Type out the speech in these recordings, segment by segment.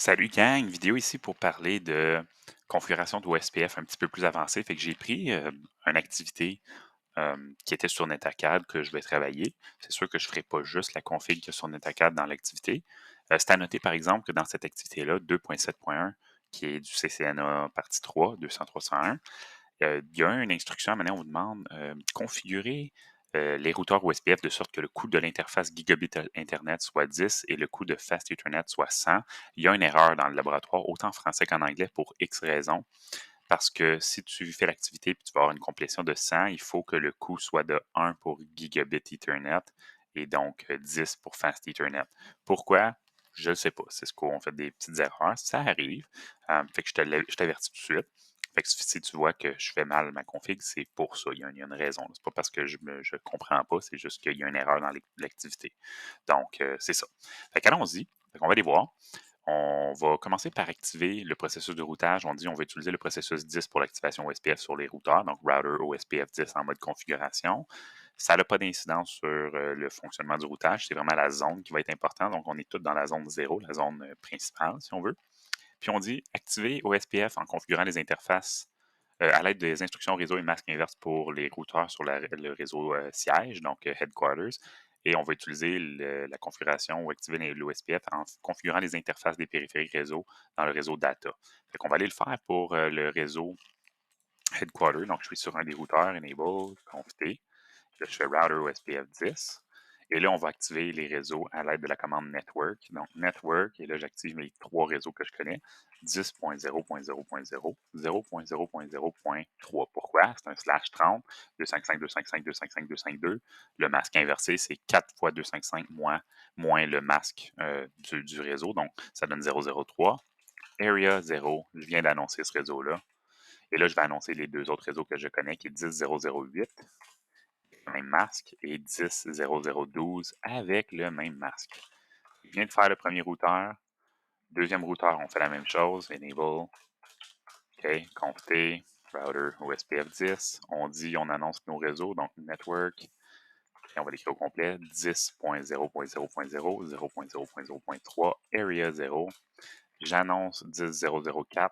Salut gang, vidéo ici pour parler de configuration de OSPF un petit peu plus avancée. Fait que j'ai pris une activité qui était sur NetAcad que je vais travailler. C'est sûr que je ne ferai pas juste la config qu'il y a sur NetAcad dans l'activité. C'est à noter par exemple que dans cette activité-là, 2.7.1, qui est du CCNA partie 3, 200.301, il y a une instruction, maintenant on vous demande configurer les routeurs OSPF de sorte que le coût de l'interface gigabit Internet soit 10 et le coût de Fast Ethernet soit 100. Il y a une erreur dans le laboratoire, autant en français qu'en anglais, pour X raisons. Parce que si tu fais l'activité et tu vas avoir une complétion de 100, il faut que le coût soit de 1 pour gigabit Ethernet et donc 10 pour Fast Ethernet. Pourquoi? Je ne sais pas. C'est ce qu'on fait des petites erreurs. Ça arrive. Fait que je t'avertis tout de suite. Fait que si tu vois que je fais mal ma config, c'est pour ça. Il y a une raison. C'est pas parce que je ne comprends pas, c'est juste qu'il y a une erreur dans l'activité. Donc, c'est ça. Fait qu'allons-y. Fait qu'on va aller voir. On va commencer par activer le processus de routage. On dit on va utiliser le processus 10 pour l'activation OSPF sur les routeurs, donc router OSPF 10 en mode configuration. Ça n'a pas d'incidence sur le fonctionnement du routage. C'est vraiment la zone qui va être importante. Donc, on est tous dans la zone 0, la zone principale, si on veut. Puis, on dit activer OSPF en configurant les interfaces à l'aide des instructions réseau et masque inverse pour les routeurs sur le réseau siège, donc headquarters. Et on va utiliser la configuration ou activer l'OSPF en configurant les interfaces des périphériques réseau dans le réseau data. Fait qu'on va aller le faire pour le réseau headquarter. Donc, je suis sur un des routeurs, enable, conf-t. Là, je fais router OSPF 10. Et là, on va activer les réseaux à l'aide de la commande network. Donc, network, et là, j'active mes trois réseaux que je connais, 10.0.0.0, 0.0.0.3. Pourquoi? C'est un slash 30, 255, 255, 255, 252. Le masque inversé, c'est 4 fois 255 moins le masque du réseau. Donc, ça donne 003. Area 0, je viens d'annoncer ce réseau-là. Et là, je vais annoncer les deux autres réseaux que je connais, qui est 10.0.0.8 le même masque et 10.0.0.12 avec le même masque. Je viens de faire le premier routeur. Deuxième routeur, on fait la même chose. Enable, OK, conf-t, router OSPF 10. On dit, on annonce nos réseaux, donc network. Et on va l'écrire au complet. 10.0.0.0.0, 0.0.0.3, area 0. J'annonce 10.0.0.4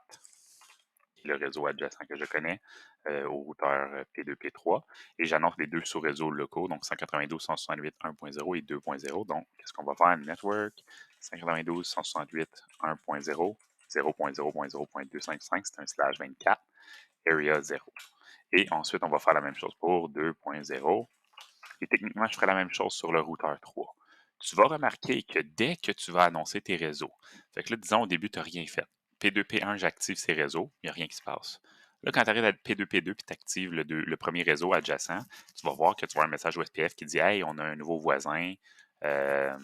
le réseau adjacent que je connais, au routeur P2, P3. Et j'annonce les deux sous-réseaux locaux, donc 192.168, 1.0 et 2.0. Donc, qu'est-ce qu'on va faire? Network, 192.168, 1.0, 0.0.0.255, c'est un slash 24, area 0. Et ensuite, on va faire la même chose pour 2.0. Et techniquement, je ferai la même chose sur le routeur 3. Tu vas remarquer que dès que tu vas annoncer tes réseaux, fait que là, disons au début, tu n'as rien fait. P2, P1, j'active ces réseaux, il n'y a rien qui se passe. Là, quand tu arrives à P2, P2 puis tu actives le premier réseau adjacent, tu vas voir que tu vois un message OSPF qui dit Hey, on a un nouveau voisin euh,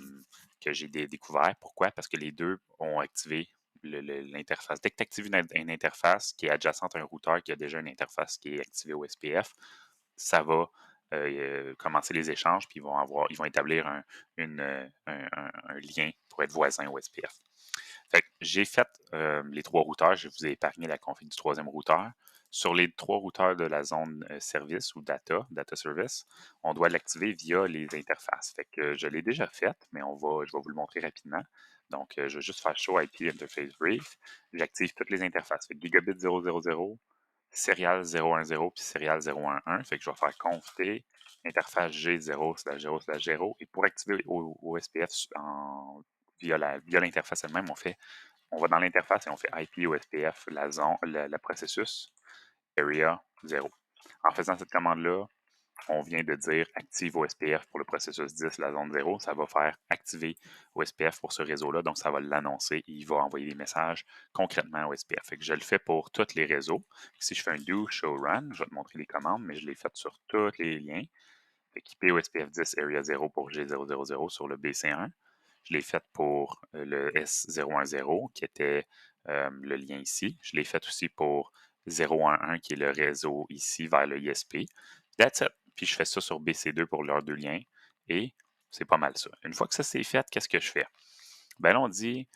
que j'ai découvert. Pourquoi? Parce que les deux ont activé l'interface. Dès que tu actives une interface qui est adjacente à un routeur qui a déjà une interface qui est activée OSPF, ça va commencer les échanges, puis ils vont établir un lien pour être voisin au SPF. Fait que j'ai fait les trois routeurs, je vous ai épargné la config du troisième routeur. Sur les trois routeurs de la zone service ou data service, on doit l'activer via les interfaces. Fait que je l'ai déjà fait, mais je vais vous le montrer rapidement. Donc, je vais juste faire show IP interface brief. J'active toutes les interfaces. Fait que gigabit 000, serial 010 puis serial 011. Fait que je vais faire conf t interface G0/0/0. Et pour activer OSPF via l'interface elle-même, on va dans l'interface et on fait IP OSPF, la zone, le processus, area 0. En faisant cette commande-là, on vient de dire active OSPF pour le processus 10, la zone 0. Ça va faire activer OSPF pour ce réseau-là. Donc, ça va l'annoncer et il va envoyer des messages concrètement à OSPF. Fait que je le fais pour tous les réseaux. Si je fais un do, show, run, je vais te montrer les commandes, mais je l'ai fait sur tous les liens. Équiper OSPF 10 Area 0 pour G000 sur le BC1. Je l'ai fait pour le S010 qui était le lien ici. Je l'ai fait aussi pour 011 qui est le réseau ici vers le ISP. That's it. Puis je fais ça sur BC2 pour leurs deux liens. Et c'est pas mal ça. Une fois que ça c'est fait, qu'est-ce que je fais? Ben là, on dit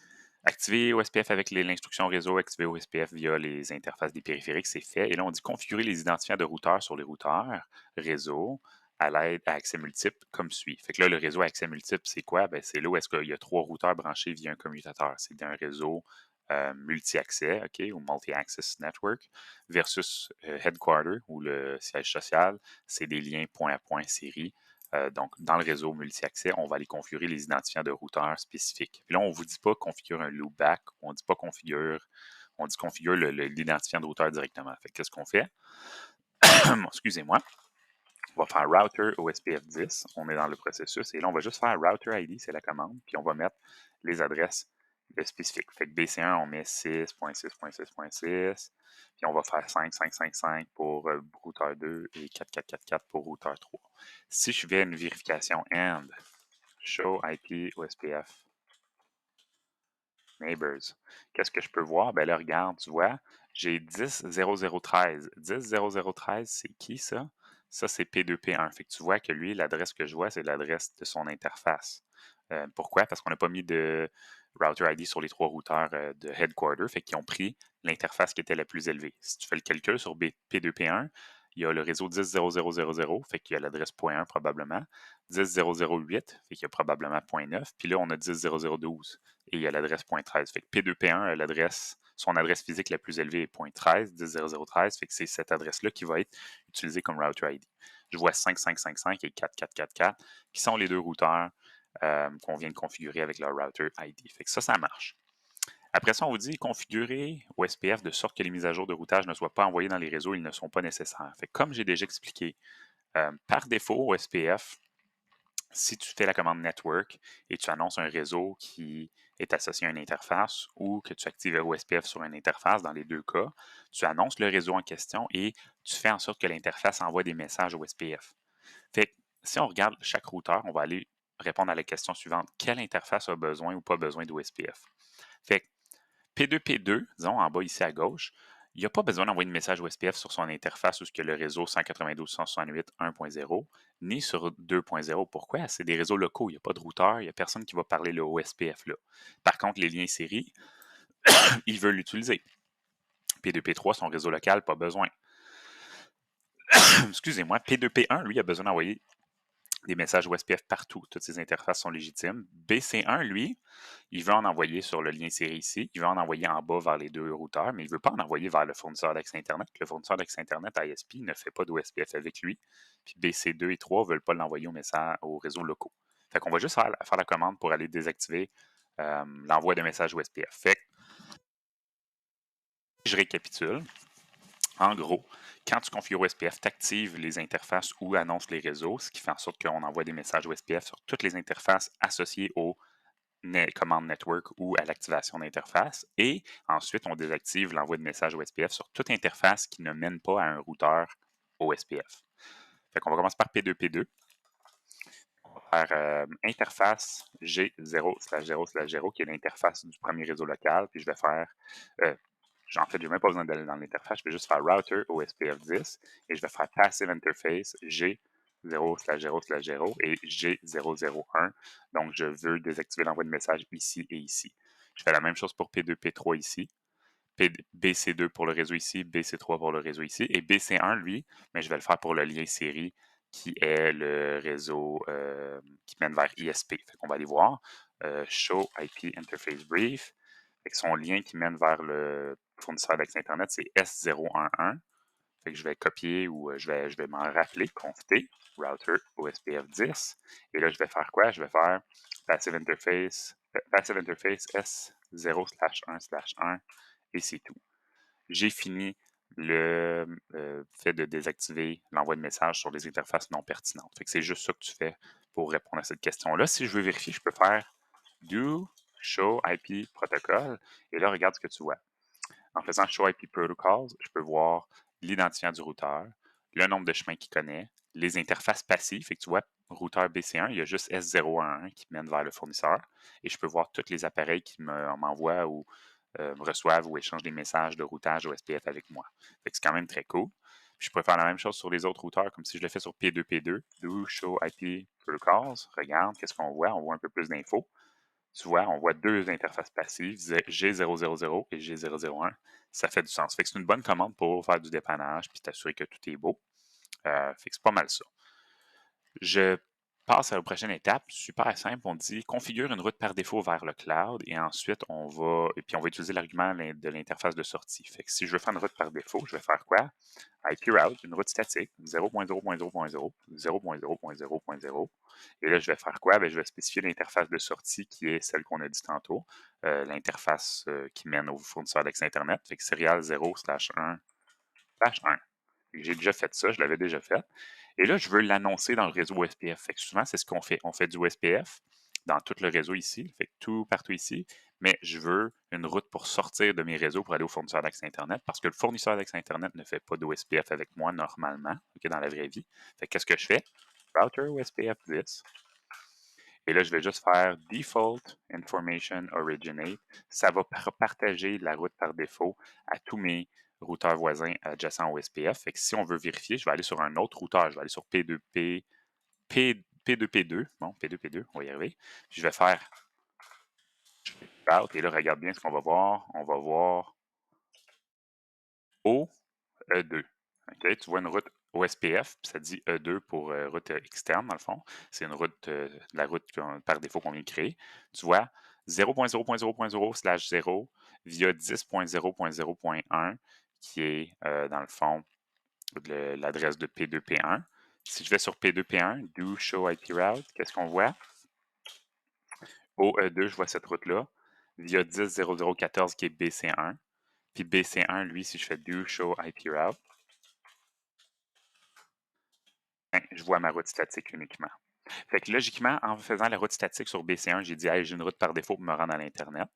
activer OSPF avec l'instruction réseau, activer OSPF via les interfaces des périphériques, c'est fait. Et là, on dit configurer les identifiants de routeurs sur les routeurs réseau. à l'aide à accès multiple comme suit. Fait que là, le réseau à accès multiple, c'est quoi? Ben, c'est là où est-ce qu'il y a 3 routeurs branchés via un commutateur. C'est un réseau multi-accès, OK, ou multi-access network, versus headquarter, ou le siège social, c'est des liens point à point série. Donc, dans le réseau multi-accès, on va aller configurer les identifiants de routeurs spécifiques. Puis là, on ne vous dit pas configure un loopback, on ne dit pas configure, on dit configure l'identifiant de routeur directement. Fait que qu'est-ce qu'on fait? Excusez-moi. On va faire router OSPF 10. On est dans le processus. Et là, on va juste faire router ID, c'est la commande. Puis on va mettre les adresses spécifiques. Fait que BC1, on met 6.6.6.6. Puis on va faire 5.5.5.5 pour routeur 2 et 4.4.4.4 pour routeur 3. Si je fais une vérification AND show IP OSPF neighbors, qu'est-ce que je peux voir? Ben là, regarde, tu vois, j'ai 10.0013. 10.0013, c'est qui ça? Ça, c'est P2P1. Fait que tu vois que lui, l'adresse que je vois, c'est l'adresse de son interface. Pourquoi? Parce qu'on n'a pas mis de router ID sur les 3 routeurs de headquarter. Fait qu'ils ont pris l'interface qui était la plus élevée. Si tu fais le calcul sur P2P1, il y a le réseau 10.0000, fait qu'il y a l'adresse .1 probablement. 10.008, fait qu'il y a probablement .9. Puis là, on a 10.0012 et il y a l'adresse .13. Fait que P2P1 a son adresse physique la plus élevée est .13, 10.0013. Fait que c'est cette adresse-là qui va être utilisée comme router ID. Je vois 5.5.5.5 et 4.4.4.4 qui sont les 2 routeurs qu'on vient de configurer avec leur router ID. Fait que ça marche. Après ça, on vous dit configurer OSPF de sorte que les mises à jour de routage ne soient pas envoyées dans les réseaux, ils ne sont pas nécessaires. Fait que comme j'ai déjà expliqué, par défaut, OSPF, si tu fais la commande network et tu annonces un réseau qui est associé à une interface ou que tu actives OSPF sur une interface, dans les 2 cas, tu annonces le réseau en question et tu fais en sorte que l'interface envoie des messages OSPF. Fait que si on regarde chaque routeur, on va aller répondre à la question suivante. Quelle interface a besoin ou pas besoin d'OSPF? Fait que P2P2, disons en bas ici à gauche, il n'y a pas besoin d'envoyer de message OSPF sur son interface où il y a le réseau 192.168.1.0, ni sur 2.0. Pourquoi? C'est des réseaux locaux, il n'y a pas de routeur, il n'y a personne qui va parler le OSPF là. Par contre, les liens série, ils veulent l'utiliser. P2P3, son réseau local, pas besoin. Excusez-moi, P2P1, lui, a besoin d'envoyer des messages OSPF partout. Toutes ces interfaces sont légitimes. BC1, lui, il veut en envoyer sur le lien série ici. Il veut en envoyer en bas vers les 2 routeurs, mais il ne veut pas en envoyer vers le fournisseur d'accès Internet. Le fournisseur d'accès Internet, ISP, ne fait pas d'OSPF avec lui. Puis BC2 et 3 ne veulent pas l'envoyer aux réseaux locaux. Fait qu'on va juste faire la commande pour aller désactiver l'envoi de messages OSPF. Fait que je récapitule. En gros, quand tu configures OSPF, tu actives les interfaces ou annonces les réseaux, ce qui fait en sorte qu'on envoie des messages OSPF sur toutes les interfaces associées aux commandes network ou à l'activation d'interface. Et ensuite, on désactive l'envoi de messages OSPF sur toute interface qui ne mène pas à un routeur OSPF. Fait qu'on va commencer par P2P2. On va faire interface G0/0/0, qui est l'interface du premier réseau local. Puis je vais faire en fait, je n'ai même pas besoin d'aller dans l'interface. Je vais juste faire router OSPF10 et je vais faire passive interface G0/0/0 et G001. Donc, je veux désactiver l'envoi de message ici et ici. Je fais la même chose pour P2, P3 ici. BC2 pour le réseau ici, BC3 pour le réseau ici. Et BC1, lui, mais je vais le faire pour le lien série qui est le réseau qui mène vers ISP. Fait qu'on va aller voir. Show IP Interface Brief. Fait que son lien qui mène vers le fournisseur d'accès Internet, c'est S011. Fait que je vais copier ou je vais m'en rappeler, conft router OSPF10. Et là, je vais faire quoi? Je vais faire passive interface S0/1/1 et c'est tout. J'ai fini le fait de désactiver l'envoi de messages sur les interfaces non pertinentes. Fait que c'est juste ça que tu fais pour répondre à cette question-là. Si je veux vérifier, je peux faire do show IP protocol. Et là, regarde ce que tu vois. En faisant show IP protocols, je peux voir l'identifiant du routeur, le nombre de chemins qu'il connaît, les interfaces passives. Fait que tu vois, routeur BC1, il y a juste S011 qui mène vers le fournisseur. Et je peux voir tous les appareils qui m'envoient ou reçoivent ou échangent des messages de routage OSPF avec moi. Fait que c'est quand même très cool. Puis je pourrais faire la même chose sur les autres routeurs, comme si je le fais sur P2P2, do show IP protocols. Regarde, qu'est-ce qu'on voit? On voit un peu plus d'infos. Tu vois, on voit 2 interfaces passives, G000 et G001. Ça fait du sens. Fait que c'est une bonne commande pour faire du dépannage puis t'assurer que tout est beau. Fait que c'est pas mal ça. Je passe à la prochaine étape, super simple. On dit configure une route par défaut vers le cloud et ensuite on va utiliser l'argument de l'interface de sortie. Fait que si je veux faire une route par défaut, je vais faire quoi? IP route, une route statique, 0.0.0.0, 0.0.0.0. Et là, je vais faire quoi? Ben, je vais spécifier l'interface de sortie qui est celle qu'on a dit tantôt, l'interface qui mène au fournisseur d'accès Internet. Fait que serial 0/1/1. J'ai déjà fait ça, je l'avais déjà fait. Et là, je veux l'annoncer dans le réseau OSPF. Fait que souvent, c'est ce qu'on fait. On fait du OSPF dans tout le réseau ici, fait que tout partout ici, mais je veux une route pour sortir de mes réseaux pour aller au fournisseur d'accès Internet parce que le fournisseur d'accès Internet ne fait pas d'OSPF avec moi normalement, ok, dans la vraie vie. Fait que qu'est-ce que je fais? Router OSPF 10. Et là, je vais juste faire Default Information Originate. Ça va partager la route par défaut à tous mes routeurs voisins adjacents au SPF. Fait que si on veut vérifier, je vais aller sur un autre routeur. Je vais aller sur P2P, P2P2. Bon, P2P2, on va y arriver. Puis je vais faire Route. Et là, regarde bien ce qu'on va voir. On va voir OE2. OK? Tu vois une route OSPF, puis ça dit E2 pour route externe, dans le fond. C'est une route, la route par défaut qu'on vient de créer. Tu vois 0.0.0.0/0 via 10.0.0.1, qui est, dans le fond, l'adresse de P2P1. Si je vais sur P2P1, do show IP route, qu'est-ce qu'on voit? Au E2, je vois cette route-là, via 10.0.0.14 qui est BC1. Puis BC1, lui, si je fais do show IP route, ben, je vois ma route statique uniquement. Fait que logiquement, en faisant la route statique sur BC1, j'ai dit hey, j'ai une route par défaut pour me rendre à l'Internet.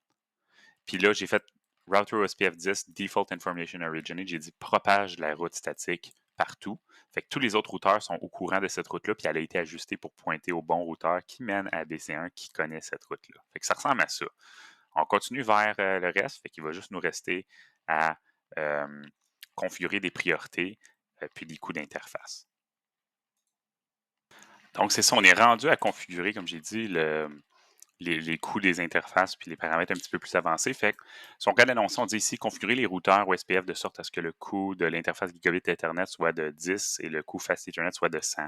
Puis là, j'ai fait Router OSPF 10, Default Information Originate. J'ai dit propage la route statique partout. Fait que tous les autres routeurs sont au courant de cette route-là, puis elle a été ajustée pour pointer au bon routeur qui mène à BC1 qui connaît cette route-là. Fait que ça ressemble à ça. On continue vers le reste, fait qu'il va juste nous rester à configurer des priorités puis des coûts d'interface. Donc, c'est ça, on est rendu à configurer, comme j'ai dit, les coûts des interfaces puis les paramètres un petit peu plus avancés. Fait que, si on regarde l'annonce, on dit ici configurer les routeurs ou SPF de sorte à ce que le coût de l'interface gigabit Ethernet soit de 10 et le coût Fast Ethernet soit de 100.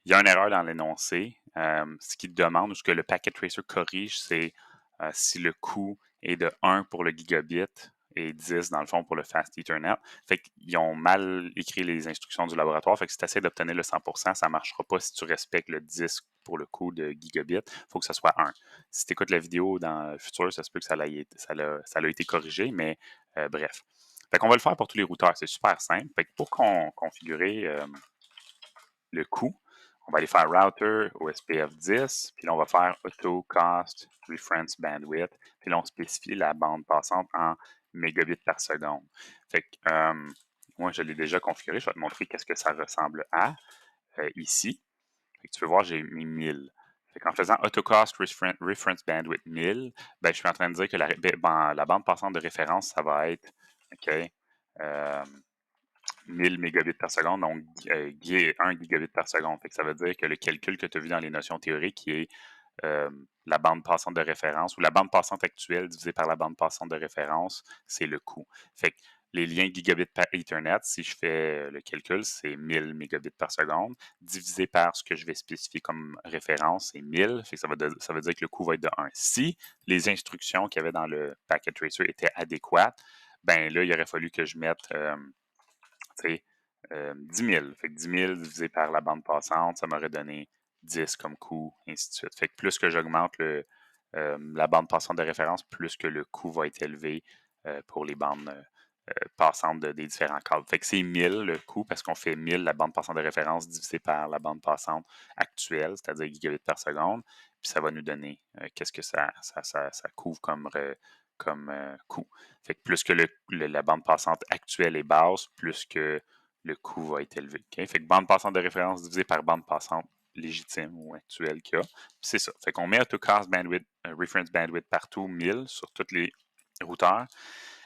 Il y a une erreur dans l'énoncé. Ce qu'il demande ou ce que le packet tracer corrige, c'est si le coût est de 1 pour le gigabit et 10 dans le fond pour le Fast Ethernet. Fait qu'ils ont mal écrit les instructions du laboratoire. Fait que si tu essaies d'obtenir le 100%, ça ne marchera pas si tu respectes le 10 pour le coût de gigabit. Il faut que ça soit 1. Si tu écoutes la vidéo dans le futur, ça se peut que ça a été corrigé, mais bref. Fait qu'on va le faire pour tous les routeurs. C'est super simple. Fait que pour configurer le coût, on va aller faire router OSPF 10, puis là, on va faire auto cost reference bandwidth, puis là, on spécifie la bande passante en mégabits par seconde. Fait que moi, je l'ai déjà configuré. Je vais te montrer qu'est-ce que ça ressemble à ici. Fait que tu peux voir, j'ai mis 1000. Fait qu'en faisant AutoCost Reference Bandwidth 1000, ben, je suis en train de dire que la bande passante de référence, ça va être OK, euh, 1000 mégabits par seconde, donc 1 gigabit par seconde. Fait que ça veut dire que le calcul que tu as vu dans les notions théoriques, qui est la bande passante de référence ou la bande passante actuelle divisée par la bande passante de référence, c'est le coût. Fait que les liens gigabit par Ethernet, si je fais le calcul, c'est 1000 mégabits par seconde, divisé par ce que je vais spécifier comme référence, c'est 1000. Fait que ça veut dire que le coût va être de 1. Si les instructions qu'il y avait dans le packet tracer étaient adéquates, ben là, il aurait fallu que je mette 10 000. Fait que 10 000 divisé par la bande passante, ça m'aurait donné 10 comme coût, ainsi de suite. Fait que plus que j'augmente la bande passante de référence, plus que le coût va être élevé pour les bandes passantes des différents câbles. Fait que c'est 1000 le coût parce qu'on fait 1000 la bande passante de référence divisé par la bande passante actuelle, c'est-à-dire gigabits par seconde. Puis ça va nous donner qu'est-ce que ça couvre comme coût. Fait que plus que la bande passante actuelle est basse, plus que le coût va être élevé. Okay? Fait que bande passante de référence divisée par bande passante légitime ou actuelle qu'il y a. C'est ça. Fait qu'on met AutoCast bandwidth, reference bandwidth partout, 1000 sur tous les routeurs.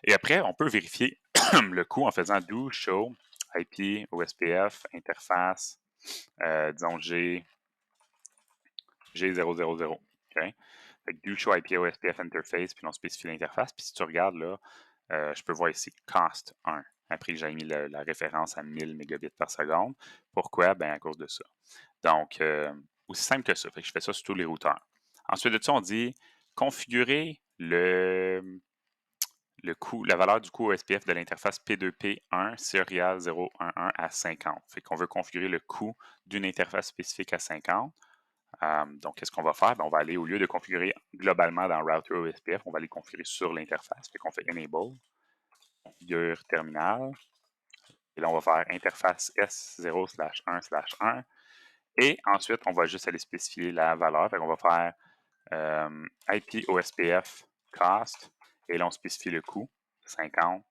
Et après, on peut vérifier le coût en faisant do show IP, OSPF, interface, disons G000. Okay? Fait que do show IP, OSPF interface, puis on spécifie l'interface. Puis si tu regardes là, je peux voir ici cost 1. Après, j'ai mis la référence à 1000 mégabits par seconde. Pourquoi? Ben à cause de ça. Donc, aussi simple que ça. Fait que je fais ça sur tous les routeurs. Ensuite de ça, on dit configurer le coût, la valeur du coût OSPF de l'interface P2P1 Serial 011 à 50. Fait qu'on veut configurer le coût d'une interface spécifique à 50. Donc, qu'est-ce qu'on va faire? Ben, on va aller, au lieu de configurer globalement dans Router OSPF, on va aller configurer sur l'interface. Fait qu'on fait Enable, configure terminal. Et là, on va faire interface S0/1/1. Et ensuite, on va juste aller spécifier la valeur. Fait qu'on va faire IP OSPF cost. Et là, on spécifie le coût, 50.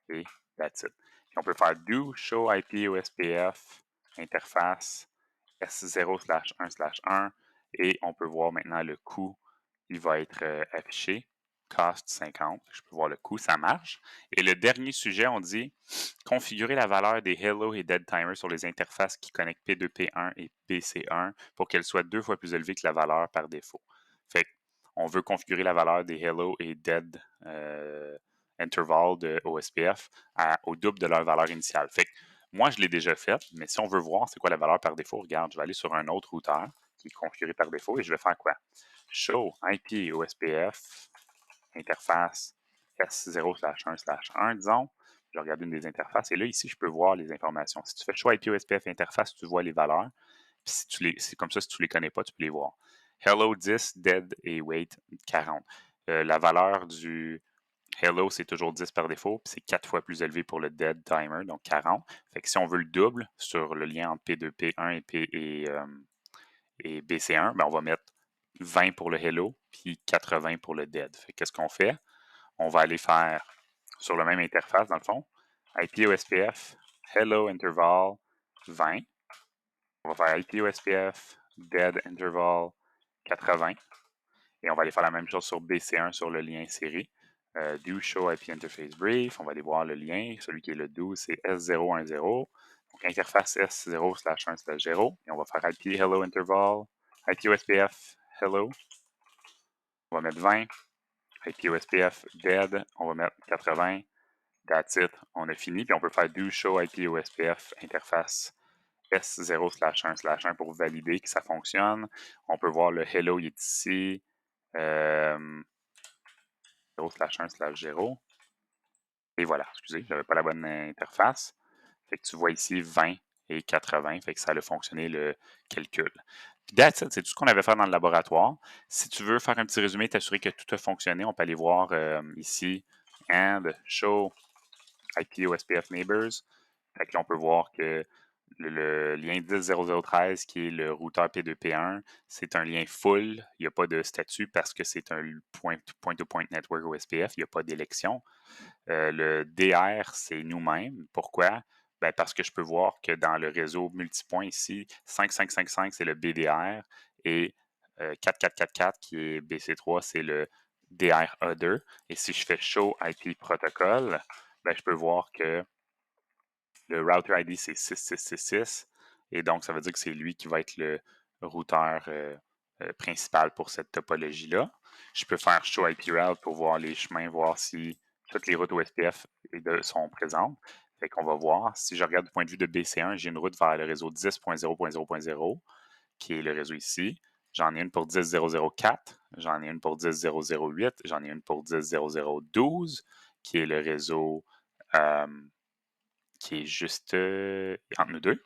Et that's it. Puis on peut faire do show IP OSPF interface S0/1/1 et on peut voir maintenant le coût qui va être affiché, cost 50. Je peux voir le coût, ça marche. Et le dernier sujet, on dit configurer la valeur des hello et dead timers sur les interfaces qui connectent P2P1 et BC1 pour qu'elles soient 2 fois plus élevées que la valeur par défaut. Fait on veut configurer la valeur des hello et dead interval de OSPF au double de leur valeur initiale. Fait que moi, je l'ai déjà fait, mais si on veut voir c'est quoi la valeur par défaut, regarde, je vais aller sur un autre routeur qui est configuré par défaut et je vais faire quoi? Show IP OSPF interface S0/1/1, disons. Je vais regarder une des interfaces et là, ici, je peux voir les informations. Si tu fais Show IP OSPF interface, tu vois les valeurs. Puis c'est comme ça, si tu ne les connais pas, tu peux les voir. Hello 10, dead et wait 40. La valeur du Hello, c'est toujours 10 par défaut, puis c'est 4 fois plus élevé pour le dead timer, donc 40. Fait que si on veut le double sur le lien entre P2P1 et BC1, ben on va mettre 20 pour le hello, puis 80 pour le dead. Fait qu'est-ce qu'on fait? On va aller faire sur la même interface, dans le fond, IP OSPF, hello interval 20. On va faire IP OSPF, dead interval 80. Et on va aller faire la même chose sur BC1 sur le lien série. Do show IP interface brief. On va aller voir le lien. Celui qui est le do, c'est S010. Donc, interface S0/1/0. Et on va faire IP hello interval. IP OSPF hello. On va mettre 20. IP OSPF dead. On va mettre 80. That's it. On a fini. Puis on peut faire do show IP OSPF interface S0/1/1 pour valider que ça fonctionne. On peut voir le hello, il est ici. 0/1/0. Et voilà, excusez, je n'avais pas la bonne interface. Fait que tu vois ici 20 et 80, fait que ça a fonctionné le calcul. That's it, c'est tout ce qu'on avait fait dans le laboratoire. Si tu veux faire un petit résumé, t'assurer que tout a fonctionné, on peut aller voir ici and show IP OSPF neighbors. Fait que là, on peut voir que le lien 10.0.0.13, qui est le routeur P2P1, c'est un lien full. Il n'y a pas de statut parce que c'est un point-to-point network OSPF. Il n'y a pas d'élection. Le DR, c'est nous-mêmes. Pourquoi? Ben parce que je peux voir que dans le réseau multipoint ici, 5555, c'est le BDR et 4444, qui est BC3, c'est le DRA2. Et si je fais Show IP Protocol, ben, je peux voir que le router ID, c'est 6666. Et donc, ça veut dire que c'est lui qui va être le routeur principal pour cette topologie-là. Je peux faire Show IP Route pour voir les chemins, voir si toutes les routes OSPF sont présentes. Fait qu'on va voir. Si je regarde du point de vue de BC1, j'ai une route vers le réseau 10.0.0.0, qui est le réseau ici. J'en ai une pour 10.0.0.4, j'en ai une pour 10.0.0.8, j'en ai une pour 10.0.0.12, qui est le réseau qui est juste entre nous deux.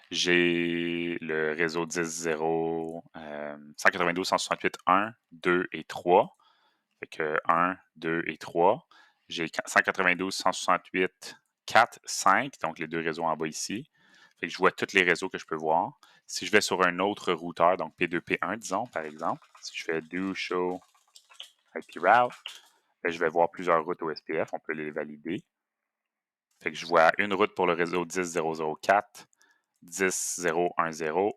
J'ai le réseau 10.0, 192.168.1, 2 et 3. Fait que 1, 2 et 3. J'ai 192.168, 4, 5, donc les deux réseaux en bas ici. Fait que je vois tous les réseaux que je peux voir. Si je vais sur un autre routeur, donc P2P1, disons, par exemple, si je fais do show IP route, je vais voir plusieurs routes OSPF, on peut les valider. Fait que je vois une route pour le réseau 10.0.0.4, 10.0.1.0.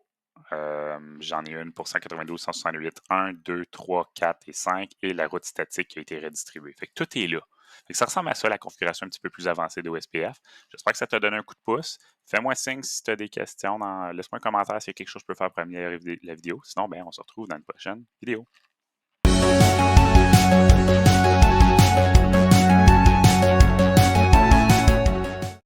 J'en ai une pour 192.168, 1, 2, 3, 4 et 5, et la route statique qui a été redistribuée. Fait que tout est là. Fait que ça ressemble à ça, la configuration un petit peu plus avancée de OSPF. J'espère que ça t'a donné un coup de pouce. Fais-moi signe si tu as des questions. Laisse-moi un commentaire s'il y a quelque chose que je peux faire pour améliorer la vidéo. Sinon, ben, on se retrouve dans une prochaine vidéo.